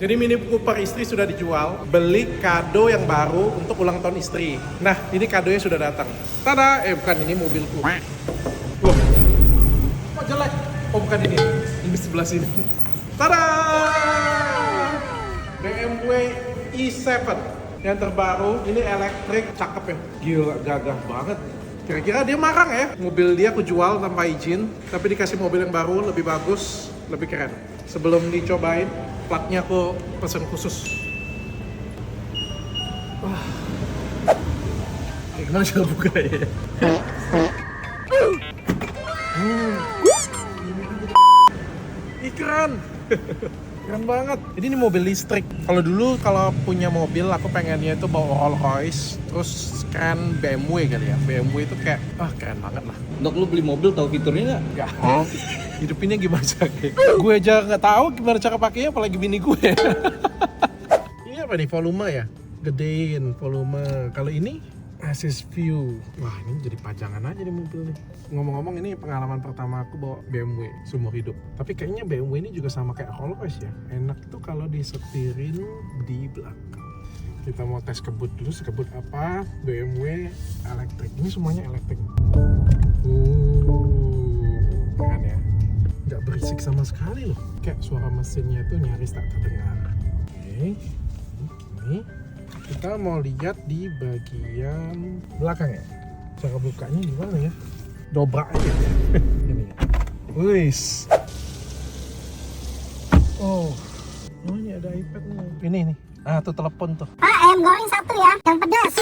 Jadi Mini Cooper istri sudah dijual, beli kado yang baru untuk ulang tahun istri. Nah, ini kadonya sudah datang. Tada! Bukan, ini mobilku. Loh, kok jelek? Oh bukan ini sebelah sini. Tada! BMW i7 yang terbaru, ini elektrik, cakep ya. Gila, gagah banget. Kira-kira dia marang ya? Mobil dia aku jual tanpa izin, tapi dikasih mobil yang baru, lebih bagus, lebih keren. Sebelum dicobain, platnya aku pesen khusus. Wah. Gimana cara buka ya? Keren. Keren banget. Ini mobil listrik. Kalau dulu punya mobil aku pengennya itu bawa Rolls Royce, terus keren BMW kali ya. BMW itu kayak keren banget lah. Dok, lu beli mobil tahu fiturnya nggak? Enggak. Hidupinnya gimana cara? Gue aja nggak tahu gimana cara pakainya, apalagi bini gue. Ini apa nih, volume ya? Gedein volume. Kalau ini assist view. Wah, ini jadi pajangan aja nih mobil nih. Ngomong-ngomong, ini pengalaman pertama aku bawa BMW seumur hidup. Tapi kayaknya BMW ini juga sama kayak Rolls Royce ya. Enak tuh kalau disetirin di belakang. Kita mau tes kebut dulu, sekebut apa? BMW elektrik. Ini semuanya elektrik. Keren ya. Nggak berisik sama sekali loh. Kayak suara mesinnya tuh nyaris tak terdengar. Oke. Ini kita mau lihat di bagian belakang ya. Cara bukanya gimana ya? Dobrak aja. Ini ya. Wis. Oh, ini ada iPad nih. Ini nih. Tuh telepon tuh. Pak, ayam goreng satu ya, yang pedas.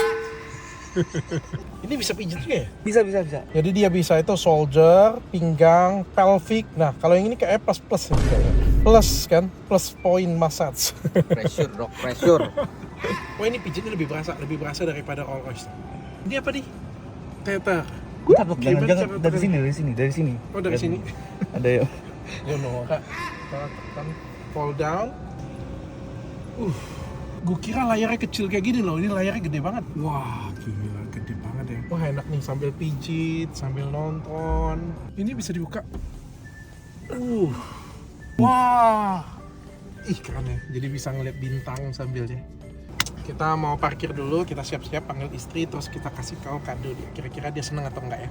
Ini bisa pijit juga ya? Bisa. Jadi dia bisa itu shoulder, pinggang, pelvic. Nah, kalau yang ini kayak plus kayaknya. Plus kan? Plus point massage. Pressure, dok, pressure. Wah, ini pijitnya lebih berasa daripada Rolls Royce. Ini apa nih? Tether. Bentar, dok, Gimana jangan cara dari sini. Oh, dari sini. Ada ya. Gue norak. Kita tekan fall down. Gue kira layarnya kecil kayak gini loh. Ini layarnya gede banget. Wah, gila, gede banget ya. Wah, enak nih sambil pijit, sambil nonton. Ini bisa dibuka. Wah. Ih, keren ya. Jadi bisa ngeliat bintang sambilnya. Kita mau parkir dulu, kita siap-siap panggil istri, terus kita kasih kado dia. Kira-kira dia seneng atau enggak ya?